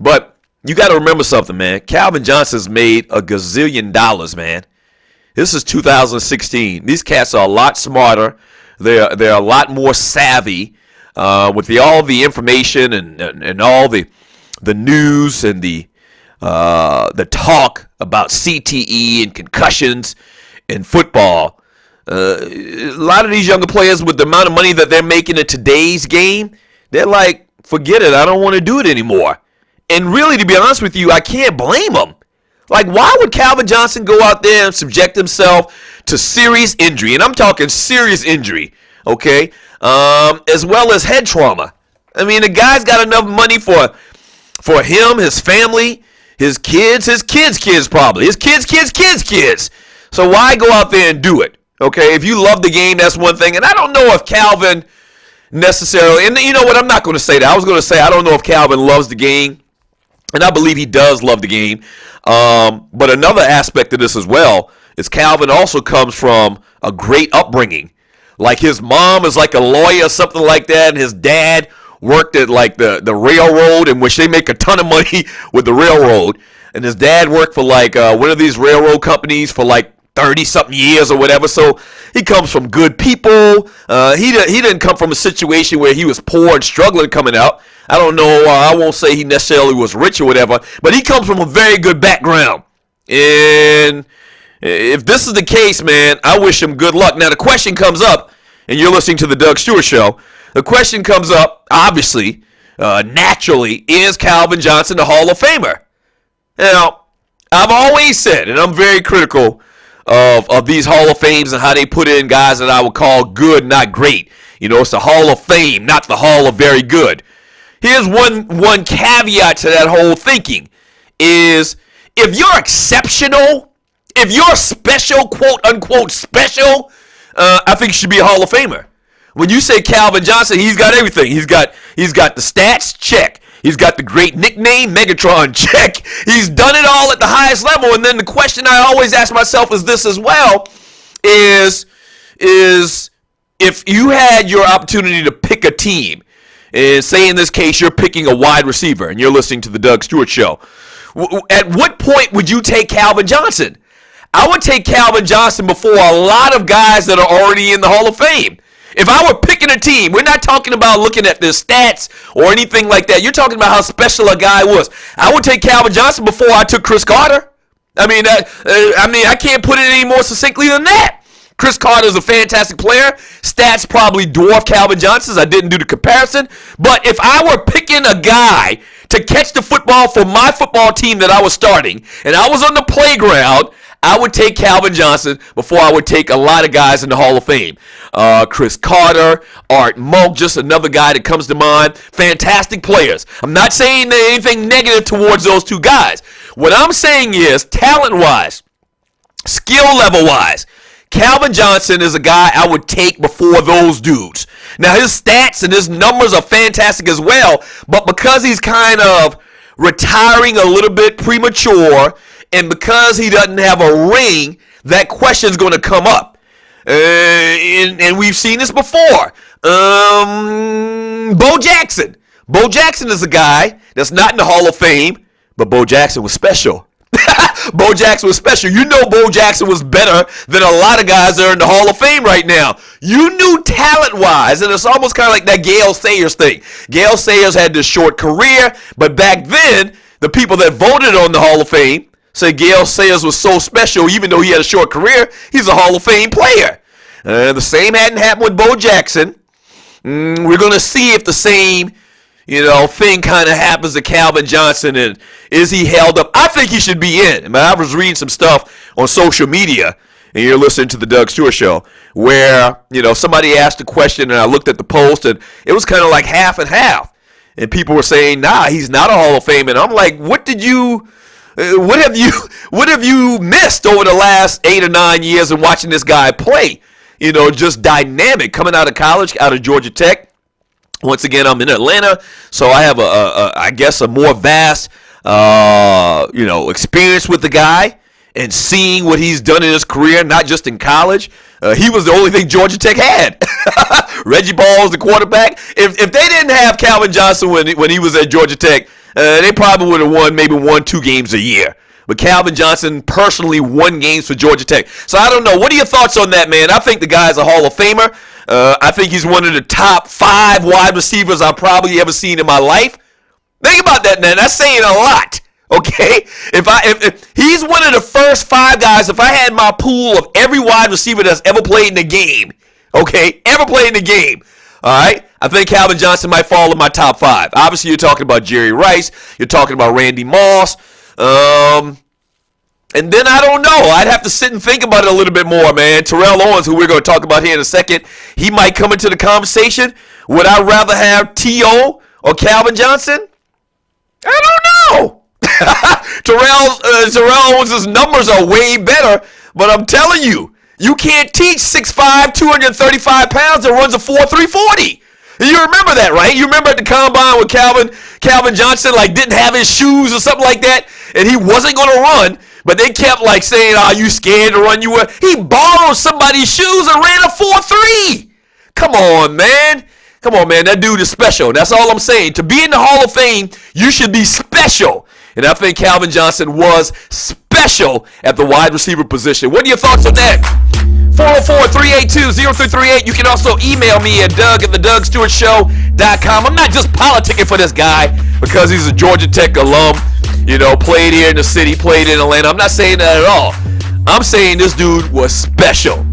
But you got to remember something, man. Calvin Johnson's made a gazillion dollars, man. This is 2016. These cats are a lot smarter. They're a lot more savvy with all the information and all the news and the talk about CTE and concussions in football. A lot of these younger players, with the amount of money that they're making in today's game, they're like, forget it. I don't want to do it anymore. And really, to be honest with you, I can't blame them. Like, why would Calvin Johnson go out there and subject himself to serious injury? And I'm talking serious injury, okay? As well as head trauma. I mean, the guy's got enough money for him, his family, his kids probably. His kids. So why go out there and do it? Okay, if you love the game, that's one thing. And I don't know if Calvin necessarily, and you know what, I'm not going to say that. I was going to say I don't know if Calvin loves the game. And I believe he does love the game. But another aspect of this as well is Calvin also comes from a great upbringing. Like his mom is like a lawyer or something like that, and his dad worked at like the railroad, in which they make a ton of money with the railroad. And his dad worked for like one of these railroad companies for like 30-something years or whatever. So he comes from good people. He didn't come from a situation where he was poor and struggling coming out. I don't know. I won't say he necessarily was rich or whatever, but he comes from a very good background. And if this is the case, man, I wish him good luck. Now, the question comes up, and you're listening to the Doug Stewart Show. The question comes up, obviously, naturally, is Calvin Johnson the Hall of Famer? Now, I've always said, and I'm very critical of these Hall of Fames and how they put in guys that I would call good, not great. You know, it's the Hall of Fame, not the Hall of Very Good. Here's one caveat to that whole thinking is if you're exceptional, if you're special, quote unquote special, I think you should be a Hall of Famer. When you say Calvin Johnson, he's got everything. He's got the stats, check. He's got the great nickname, Megatron, check. He's done it all at the highest level. And then the question I always ask myself is this as well, is if you had your opportunity to pick a team, and say in this case you're picking a wide receiver and you're listening to the Doug Stewart Show, at what point would you take Calvin Johnson? I would take Calvin Johnson before a lot of guys that are already in the Hall of Fame. If I were picking a team, we're not talking about looking at their stats or anything like that. You're talking about how special a guy was. I would take Calvin Johnson before I took Chris Carter. I mean, I can't put it any more succinctly than that. Chris Carter is a fantastic player. Stats probably dwarf Calvin Johnson's. I didn't do the comparison. But if I were picking a guy to catch the football for my football team that I was starting, and I was on the playground, I would take Calvin Johnson before I would take a lot of guys in the Hall of Fame. Chris Carter, Art Monk, just another guy that comes to mind. Fantastic players. I'm not saying anything negative towards those two guys. What I'm saying is, talent-wise, skill level-wise, Calvin Johnson is a guy I would take before those dudes. Now, his stats and his numbers are fantastic as well, but because he's kind of retiring a little bit premature, and because he doesn't have a ring, that question's going to come up. And we've seen this before. Bo Jackson. Bo Jackson is a guy that's not in the Hall of Fame, but Bo Jackson was special. Bo Jackson was special. You know Bo Jackson was better than a lot of guys that are in the Hall of Fame right now. You knew talent-wise, and it's almost kind of like that Gale Sayers thing. Gale Sayers had this short career, but back then, the people that voted on the Hall of Fame said Gale Sayers was so special, even though he had a short career, he's a Hall of Fame player. The same hadn't happened with Bo Jackson. We're going to see if the same thing kind of happens to Calvin Johnson, and is he held up? I think he should be in. I mean, I was reading some stuff on social media, and you're listening to the Doug Stewart Show, where, somebody asked a question, and I looked at the post, and it was kind of like half and half. And people were saying, nah, he's not a Hall of Fame. And I'm like, what have you missed over the last 8 or 9 years of watching this guy play? Just dynamic, coming out of college, out of Georgia Tech. Once again, I'm in Atlanta, so I have a more vast, experience with the guy and seeing what he's done in his career, not just in college. He was the only thing Georgia Tech had. Reggie Ball was the quarterback. If they didn't have Calvin Johnson when he was at Georgia Tech, they probably would have won maybe 1-2 games a year. But Calvin Johnson personally won games for Georgia Tech. So I don't know. What are your thoughts on that, man? I think the guy's a Hall of Famer. I think he's one of the top 5 wide receivers I've probably ever seen in my life. Think about that, man. That's saying a lot. Okay? If he's one of the first 5 guys, if I had my pool of every wide receiver that's ever played in the game, okay, ever played in the game, all right, I think Calvin Johnson might fall in my top 5. Obviously, you're talking about Jerry Rice. You're talking about Randy Moss. And then I don't know. I'd have to sit and think about it a little bit more, man. Terrell Owens, who we're going to talk about here in a second, he might come into the conversation. Would I rather have T.O. or Calvin Johnson? I don't know. Terrell Owens' numbers are way better, but I'm telling you, you can't teach 6'5", 235 pounds that runs a 4.3 40. You remember that, right? You remember at the combine when Calvin Johnson like didn't have his shoes or something like that, and he wasn't going to run, but they kept like saying, "Are you scared to run?" He borrowed somebody's shoes and ran a 4.3. Come on, man. Come on, man. That dude is special. That's all I'm saying. To be in the Hall of Fame, you should be special. And I think Calvin Johnson was special at the wide receiver position. What are your thoughts on that? 404-382-0338. You can also email me at Doug@theDougStewartShow.com. I'm not just politicking for this guy because he's a Georgia Tech alum, played here in the city, played in Atlanta. I'm not saying that at all. I'm saying this dude was special.